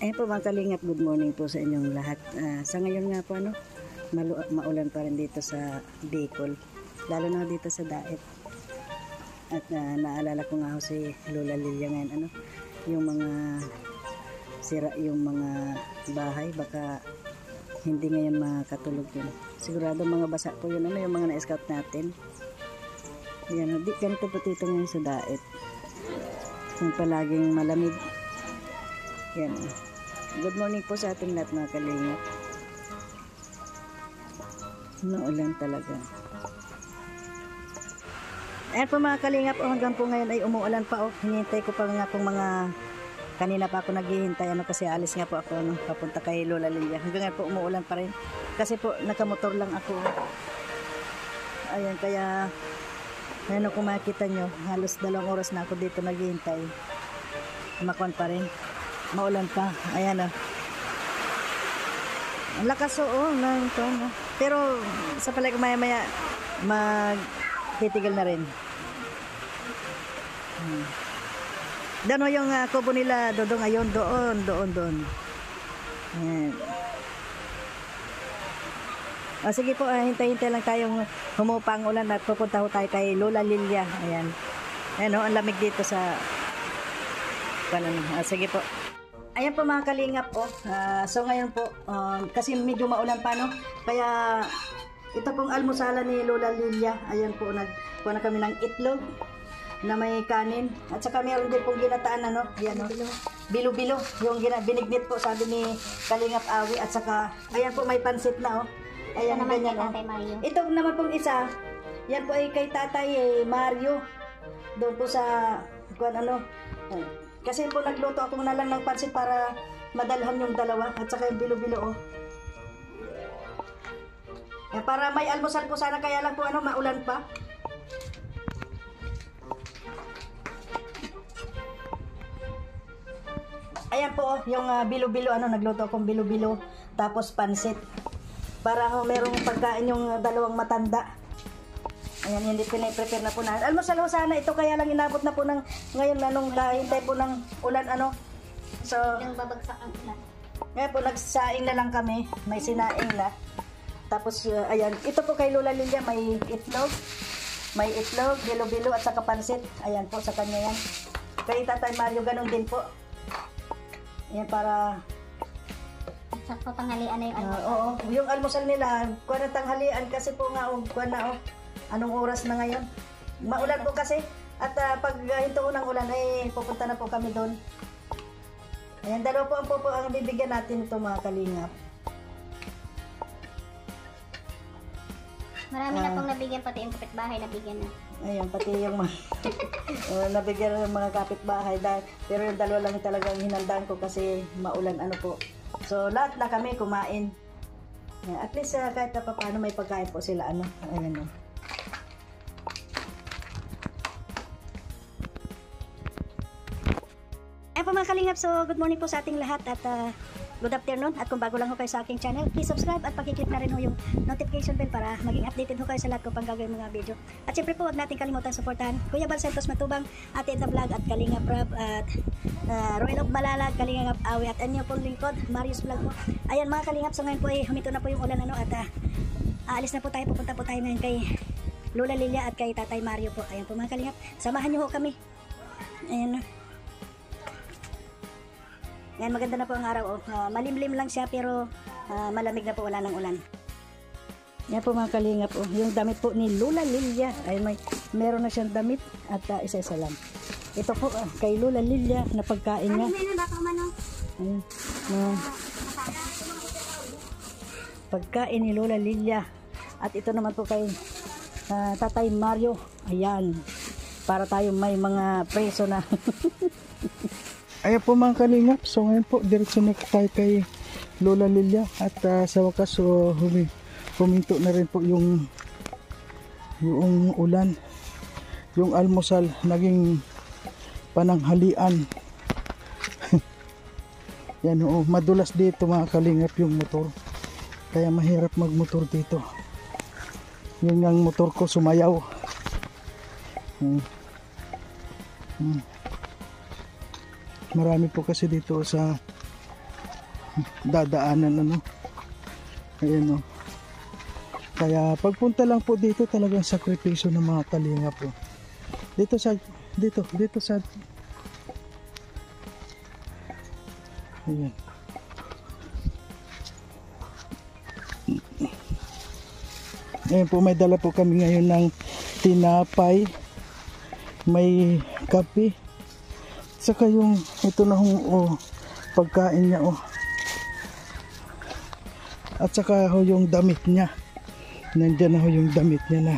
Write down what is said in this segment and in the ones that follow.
Ayun po mga kalingap, good morning po sa inyong lahat. Sa ngayon nga po maulan pa rin dito sa Bicol, lalo na dito sa Daet. At naalala ko nga ho si Lola Lilia ngayon, yung mga sira yung mga bahay, baka hindi ngayon makatulog yun. Sigurado mga basa po yun, yung mga na-scout natin. Yan, ganito po dito ngayon sa Daet. Yung palaging malamig. Yan. Good morning po sa ating lahat mga kalingap. Naulan talaga. Ayan po mga kalingap, hanggang po ngayon ay umuulan pa. Hinihintay ko pa nga pong kanina pa ako naghihintay kasi alis nga po ako papunta kay Lola Lilia. Hanggang ngayon po umuulan pa rin. Kasi po nakamotor lang ako. Ayan, kaya ayan, kung makikita nyo, halos 2 oras na ako dito naghihintay. Makon pa rin. Maulan pa. Ayan ang lakas ng tono. Pero sa palagi maya-maya magtitigil na rin. Doon yung kubo nila Dodong ngayon. Doon. Ayan. Sige po, hintay-hintay lang tayong humupa ang ulan at pupunta tayo kay Lola Lilia. Ayan. Ayan ang lamig dito sa sige po. Ayan po mga kalingap so ngayon po kasi medyo maulan pa kaya ito pong almusalan ni Lola Lilia. Ayan po, nagkuha na kami ng itlog na may kanin at saka mayroon din pong ginataan yan bilo-bilo yung binignit po sabi ni Kalingap Awi, at saka ayan po may pansit na ayan ganyan ito naman pong isa yan po ay kay Tatay Mario doon po sa kasi po nagluto ako na lang ng pansit para madalhan yung dalawa at saka yung bilo-bilo para may almusal po sana, kaya lang po maulan pa. Ayan po yung bilo-bilo nagluto akong bilo-bilo tapos pansit para merong pagkain yung dalawang matanda. Ayan, hindi pinaprepare na po na. Almusal ho sana ito, kaya lang inabot na po ng ngayon nung hintay po ng ulan So, yung babagsak ang ulan. Ngayon po nagsaing na lang kami, may sinaing na. Tapos ayan, ito po kay Lola Lilia may itlog, bilo-bilo at saka pansit. Ayan po sa kanya yan. Kay Tatay Mario ganun din po. Ayan para sakto tanghalian na yung almusal. Oo, yung almusal nila, kuha na tanghalian kasi po nga anong oras na ngayon? Maulan po kasi. At pag hinto ng ulan ay pupunta na po kami doon. Ayan, dalawa po ang bibigyan natin ito mga kalingap. Marami na pong nabigyan, pati yung kapitbahay nabigyan na. Ayan, pati yung nabigyan ng mga kapitbahay. Pero yung dalawa lang talagang hinandaan ko kasi maulan po. So lahat na kami kumain. Ayan, at least kahit pa paano may pagkain po sila Ayan Ayan po mga kalingap, so good morning po sa ating lahat at good afternoon. At kung bago lang ho kayo sa aking channel, please subscribe at pakiclick na rin ho yung notification bell para maging updated ho kayo sa lahat ko pang gagawin mga video. At syempre po, huwag natin kalimutan suportahan Kuya Bal Santos Matubang, Ate Edna Vlog at Kalingap Rab at Royal of Malalag, Kalingap Awi at inyo pong lingkod, Marius Vlog po. Ayan mga kalingap, so ngayon po ay humito na po yung ulan at aalis na po tayo, pupunta po tayo ngayon kay Lola Lilia at kay Tatay Mario po. Ayan po mga kalingap, samahan nyo ho kami. Ayan Yan, maganda na po ang araw. Malimlim lang siya pero malamig na po, wala ng ulan. Yan po mga kalingap. Yung damit po ni Lola Lilia. Ay, meron na siyang damit at isa-isa lang. Ito po kay Lola Lilia na pagkain niya. Ayan, pagkain ni Lola Lilia. At ito naman po kay Tatay Mario. Ayan. Para tayo may mga preso na. Ayan po mga kalingap, so ngayon po diretso na tayo kay Lola Lilia at sa wakas huminto na rin po yung ulan, yung almusal naging pananghalian. Yan madulas dito mga kalingap yung motor, kaya mahirap magmotor dito. Yun ang motor ko sumayaw. Marami po kasi dito sa dadaanan ano. Ayan o. Kaya pagpunta lang po dito talagang sakripisyo ng mga kalinga po. Dito sa ayan. Ayan po, may dala po kami ngayon ng tinapay, may kape, saka yung ito na hong pagkain niya at saka yung damit niya. Nandyan na yung damit niya na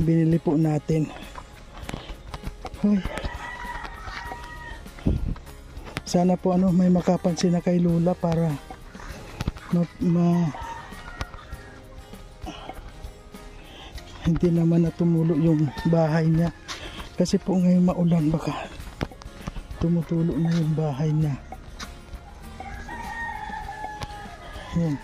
binili po natin. Hoy. Sana po may makapansin na kay Lola para hindi naman natumulo yung bahay niya. Kasi po ngayon maulan, baka tumutulo na yung bahay niya. Yan.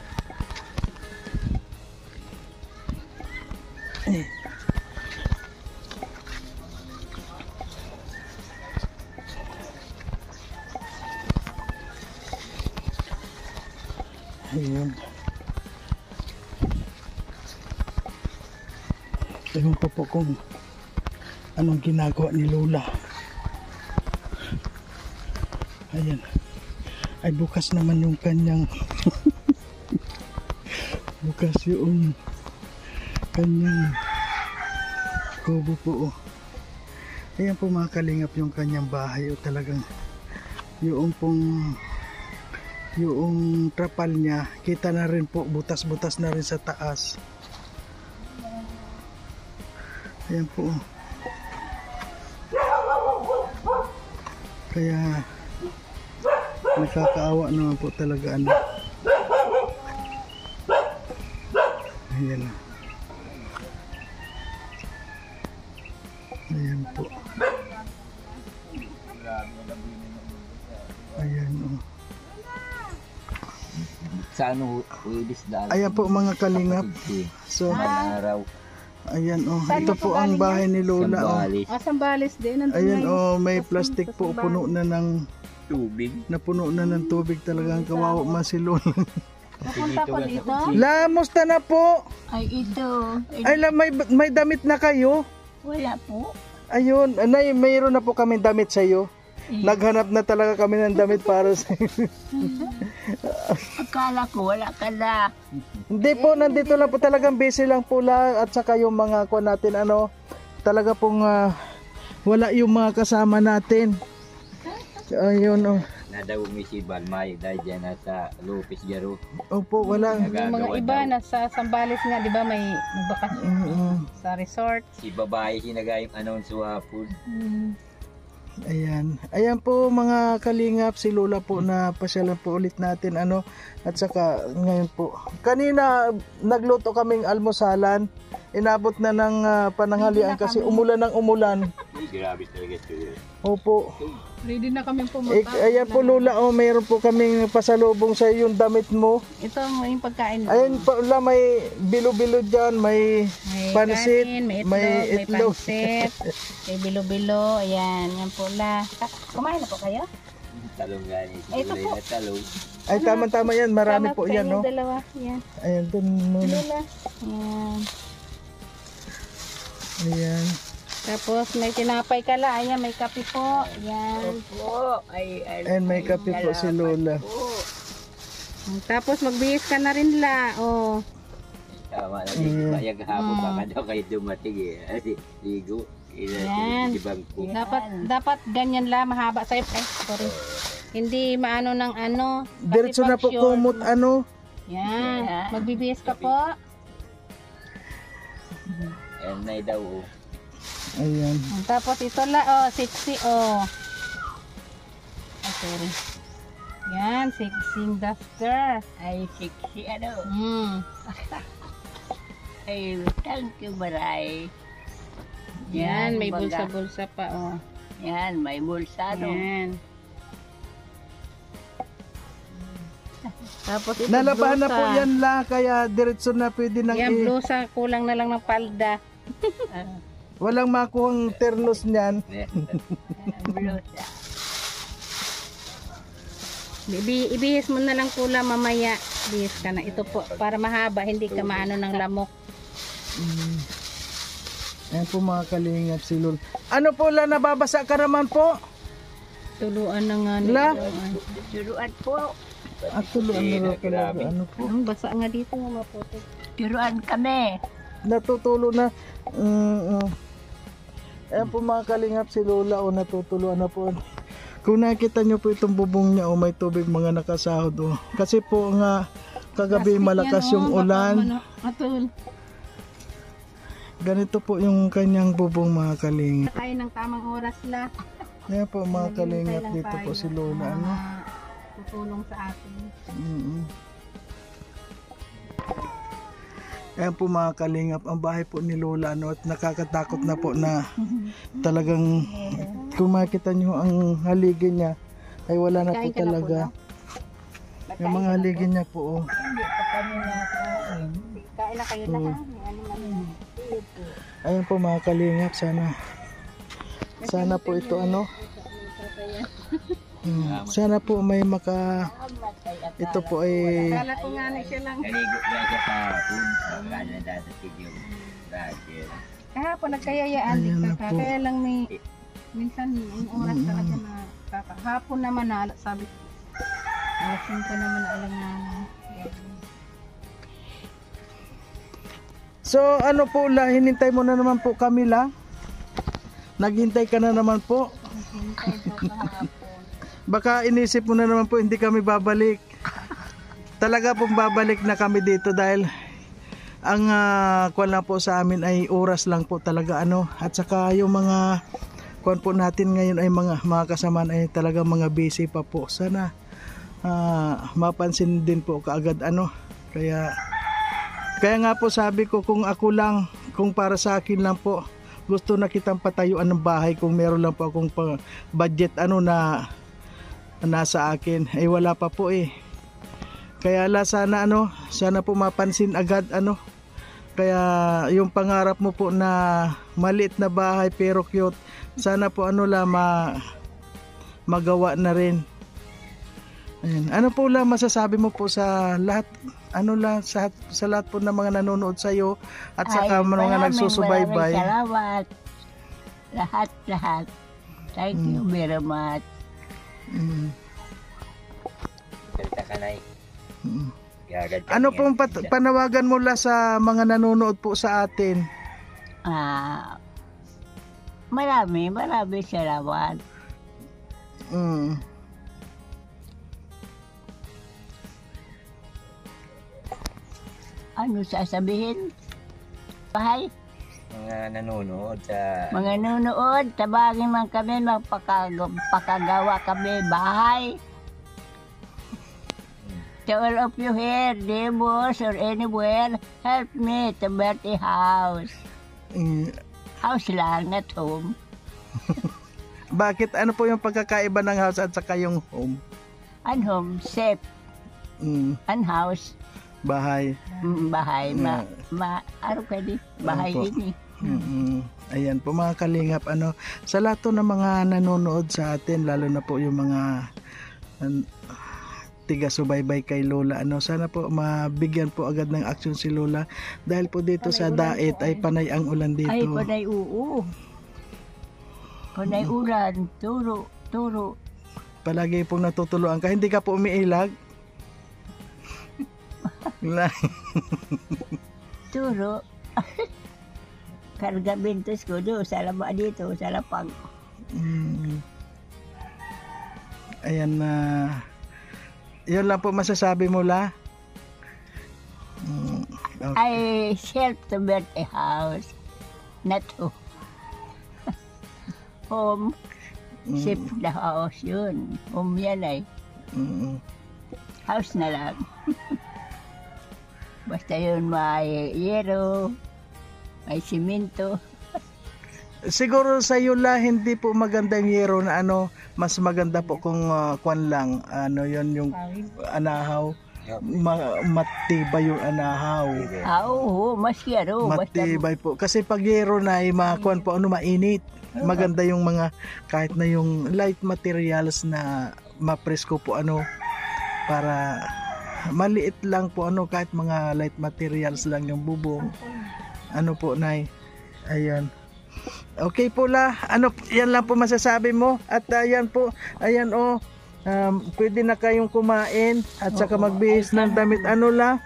Ayun. Ewan ko po kung anong ginagawa ni Lola. Ayan. Ay bukas naman yung kanyang bukas yung kanyang kubo po. Ayan po mga kalingap yung kanyang bahay. Talagang yung trapal niya, kita na rin po, butas-butas na rin sa taas. Ayan po. Kaya nakakaawa naman po talaga Ayan. Ayan po. Ayan sa Uibis daan. Ayan po mga kalingap. So, ayan ito po ang bahay ni Lola. Sambales din. Ayan may plastic po, puno na ng tubig. Napuno na ng tubig, talagang kawawa man si Lola. Pupunta po dito. La, musta na po? Ay, ito. Ay, la, may damit na kayo? Wala po. Ayun, anay, mayroon na po kami damit sa iyo. Naghanap na talaga kami ng damit para sa iyo. Akala ko wala ka na. Hindi po, nandito lang po, talagang busy lang po la, at saka yung mga kuha natin, talaga pong wala yung mga kasama natin. Ayun Nadaw si Balmay dahil dyan nasa Lopez Garo. Opo, wala. Yung mga iba nasa Sambales nga, di ba, may nagbakasyon sa resort. Si babae sinagayang announce sa food. Ayan. Ayan po mga kalingap, si Lola po na pasyalan po ulit natin at saka ngayon po. Kanina nagluto kaming almusalan. Inabot na ng pananghalian kasi umulan ng umulan. Grabe talaga ito. Opo. Ready na kami pumunta. Ayan po Lola, mayroon po kaming pasalubong sa yung damit mo. Ito yung pagkain mo. Ayan po Lola, may bilo-bilo dyan, may pansit, kanin, may itlog. pansit, may bilo-bilo. Ayan, yan po la. Kumain na po kayo? Talong gani. Ito po. Talong. Ay tama-tama yan, marami po yan Dalawa. Yan. Ayan, dun muna. Lola. Ayan. Ayan. Tapos may tinapay ka la. Ayan, may kape po. Ayan. Opo. And may kape po si Lola. Tapos magbihis ka na rin la. Oh. Tama na din. Bayag hapon baka daw kayo dumating Ligo. Yan. Dapat ganyan la, mahaba sa'yo. Ay, sorry. Hindi maano ng Diretso na po kumot Yan. Magbibihis ka po. And nay daw. Ayan. Tapos ito la, sexy, Ay, sorry. Yan, sexy duster. Ay, sexy Ay, thank you, Baray. Yan, may bulsa-bulsa pa, Yan, may bulsa, Yan. Tapos ito Nalabahan na blusa. po yan la, kaya diretso na pwede nang Yan, blusa, kulang na lang ng palda. walang makuhang ternos niyan. Blusa. Ibihis mo na lang pula mamaya. Ibihis ka na. Ito po, para mahaba, hindi ka maano ng lamok. Ayan po mga kalingap si Lola. Ano po la, nababasa ka naman po? Tuluan na nga. La? Turuan po. At tuluan na rin talaga. Ano po? Ang basa nga dito nga maputi. Turuan kami. Natutulo na. Ayan po mga kalingap si Lola o natutuluan na po. Kung nakita nyo po itong bubong niya o may tubig mga nakasahod o. Kasi po nga kagabi malakas yung ulan. Atul. Ganito po yung kanyang bubong mga kalingap. Tayo ng tamang oras la. Ayan po mga kalingap dito po si Lola. Ano? Tutulong sa atin. Ayan po mga kalingap, ang bahay po ni Lola ano, at nakakatakot na po na talagang kung makita nyo ang haligi niya ay wala na po talaga. Yung mga haligi niya po. Oh. Kain na kayo na ha. Ayan po mga kalingap, sana po ito ano. Sana po may ito po ay Kala ko nga na siya lang. Naligo na siya kahapon. Baka na dadating yung dahil. Kahapon nagkayayaan din Ayan na ka. po. Kaya lang may minsan yung oras talaga na kakahapon naman na sabi ko. Alasin ko naman na alam na. So ano po la, hinintay mo na naman po kami la. Naghintay ka na naman po. Hintay ko kahapon. Baka inisip mo na naman po hindi kami babalik. Talaga pong babalik na kami dito dahil ang kwan lang po sa amin ay oras lang po talaga ano. At saka yung mga kwan po natin ngayon ay mga kasamaan ay talaga mga busy pa po. Sana mapansin din po kaagad ano. Kaya nga po sabi ko kung ako lang, kung para sa akin lang po, gusto na kitang patayuan ng bahay kung meron lang po akong budget ano na nasa akin ay wala pa po eh. Kaya sana ano, sana po mapansin agad ano. Kaya yung pangarap mo po na maliit na bahay pero cute, sana po ano la magawa na rin. Ayan. Ano po la masasabi mo po sa lahat ano la sa lahat po ng mga nanonood sa iyo at saka mga nagsusubaybay. Salamat. Lahat. Thank you very much. Salita ka na Ano pong panawagan mo la sa mga nanonood po sa atin? Marami salamat. Ano sasabihin? Bahay? Mga nanonood tabagin man kami, magpakagawa kami bahay. To all of you here, neighbors or anywhere, help me to build a house. House lang, not home. Bakit? Ano po yung pagkakaiba ng house at saka yung home? An home, safe. An house, bahay. Bahay. Ano pwede? Bahay ini. Ayan po mga kalingap ano, sa lahat ng mga nanonood sa atin, lalo na po yung mga tiga subaybay kay Lola ano, sana po mabigyan po agad ng aksyon si Lola dahil po dito sa Dait ay panay ang ulan dito. Ay panay panay ulan, turo. Palagi pong natutuluan ka, hindi ka po umiilag. Turo. Karga bintos ko doon sa laba dito, sa lapag. Ayan na. Yun lang po masasabi mo la. Okay. I help to build a house, not home. Home, save the house yun. Home yan ay. House na lang. Basta yun may yero, may simento. Siguro sa iyo la hindi po maganda yung yero na ano, mas maganda po kung kwan lang ano yon yung anahaw, matibay yung anahaw. Oo, mas yero. Matibay po kasi pag yero na ay kwan po ano mainit. Maganda yung mga kahit na yung light materials na mapresko po ano para maliit lang po ano, kahit mga light materials lang yung bubong. Ano po, Nay? Ayan. Okay po la, ano, yan lang po masasabi mo. At ayan po, ayan o, pwede na kayong kumain at saka magbihis ng damit. Ano la?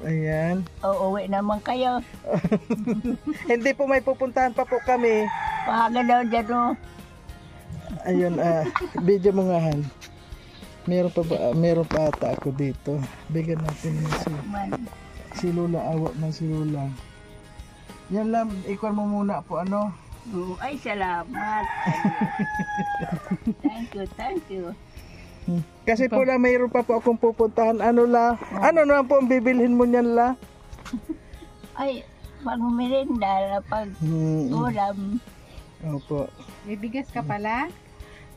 Ayan. Uuwi naman kayo. Hindi po, may pupuntahan pa po kami. Pahaga daw dyan o. Ayun, video mo nga, Han. Meron pa ata ako dito. Bigyan natin si Lola, awa ng si Lola. Yan lang, ikaw mo muna po ano. Ay, salamat. Thank you. Kasi po la, mayroon pa po akong pupuntahan. Ano la? Ano naman po ang bibilhin mo niyan la? Ay, pag merinda, pag ulam. Opo. May bigas ka pala?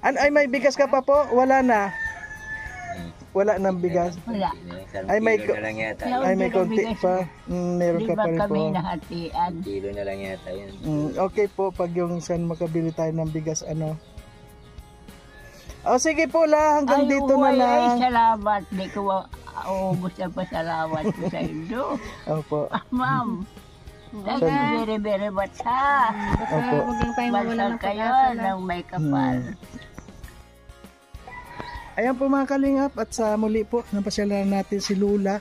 Ay, may bigas ka pa po? Wala na. Wala nang bigas. Wala. Ay, may Kilo na lang yata. Ay, may konti pa. Meron Di ka ba pa rin po. kami nahatian? Kilo na lang yata yun. Okay po, pag yung saan makabili tayo ng bigas, ano. O sige po la, hanggang dito na lang. Ay, salamat. Di ko maubos ang pasalamat ko sa inyo. Opo. Ma'am. Thank you very much ha. Basta Opo. huwag lang tayo mawala Basal ng kayo pag-asa na. ng may kapal. Ayan po mga kalingap, at sa muli po napasyalan natin si Lula,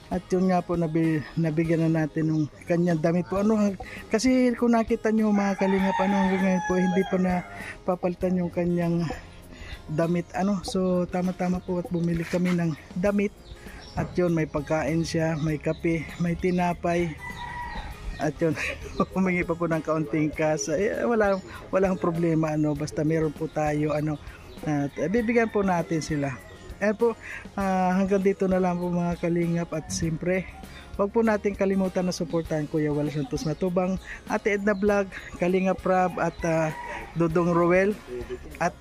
at yun nga po nabigyan na natin ng kanyang damit po. Ano, kasi kung nakita nyo mga kalingap, ano, hanggang ngayon po hindi pa na papalitan yung kanyang damit, ano. So tama-tama po at bumili kami ng damit, at yun, may pagkain siya, may kape, may tinapay, at yun, humingi pa po ng kaunting kasa. Walang problema, ano, basta meron po tayo, ano, at bibigyan po natin sila. Ayan po, hanggang dito na lang po mga kalingap, at siyempre huwag po natin kalimutan na suportahan Kuya Wal Santos Matubang, Ate Edna Vlog, Kalingap Rab, at Dodong Roel, at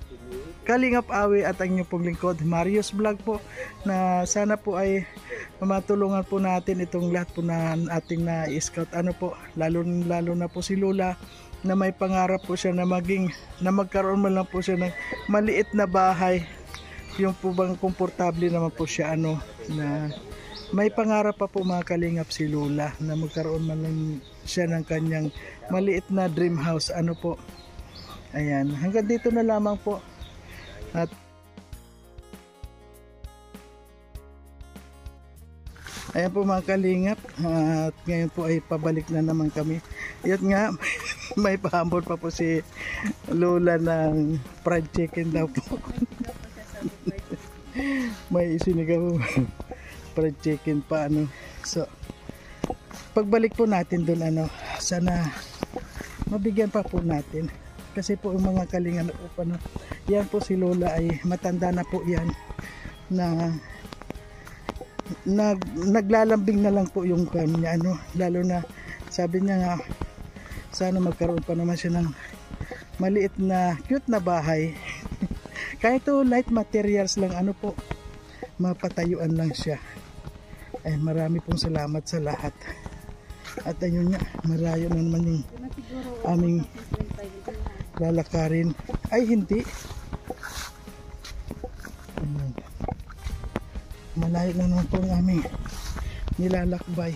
Kalingap Awi, at ang inyong pong lingkod Marius Vlog po, na sana po ay matulungan po natin itong lahat po na ating na-scout, ano po, lalo na po si Lola, na may pangarap po siya na magkaroon man lang po siya ng maliit na bahay, yung po bang komportable naman po siya, ano, na may pangarap pa po mga kalingap si Lola na magkaroon man lang siya ng kanyang maliit na dream house, ano po. Ayan, hanggang dito na lamang po, at ayan po mga kalingap, at ngayon po ay pabalik na naman kami. Yun nga, may pahambol pa po si Lola ng fried chicken daw po. May isinigaw fried chicken pa, ano. So pagbalik po natin doon, ano, sana mabigyan pa po natin, kasi po yung mga kalingan po, ano, yan po si Lola ay matanda na po yan, na naglalambing na lang po yung kanya, ano, lalo na sabi niya nga sana magkaroon pa naman siya ng maliit na cute na bahay. Kahit to light materials lang, ano po, mapatayuan lang siya. Ay, marami pong salamat sa lahat. At ayun nga, marayo na naman yung aming lalakarin. Ay, hindi. Malayo na naman po ang aming nilalakbay.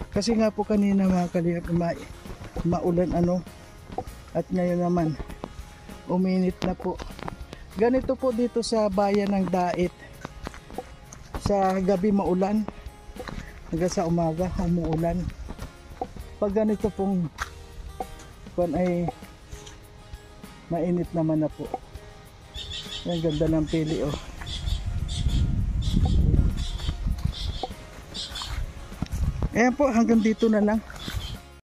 Kasi nga po kanina mga kalingap, maulan, ano, at ngayon naman uminit na po. Ganito po dito sa bayan ng Dait, sa gabi maulan, hanggang sa umaga umuulan. Pag ganito pong ay mainit naman na po. Ang ganda ng pili, oh. Ayan po, hanggang dito na lang.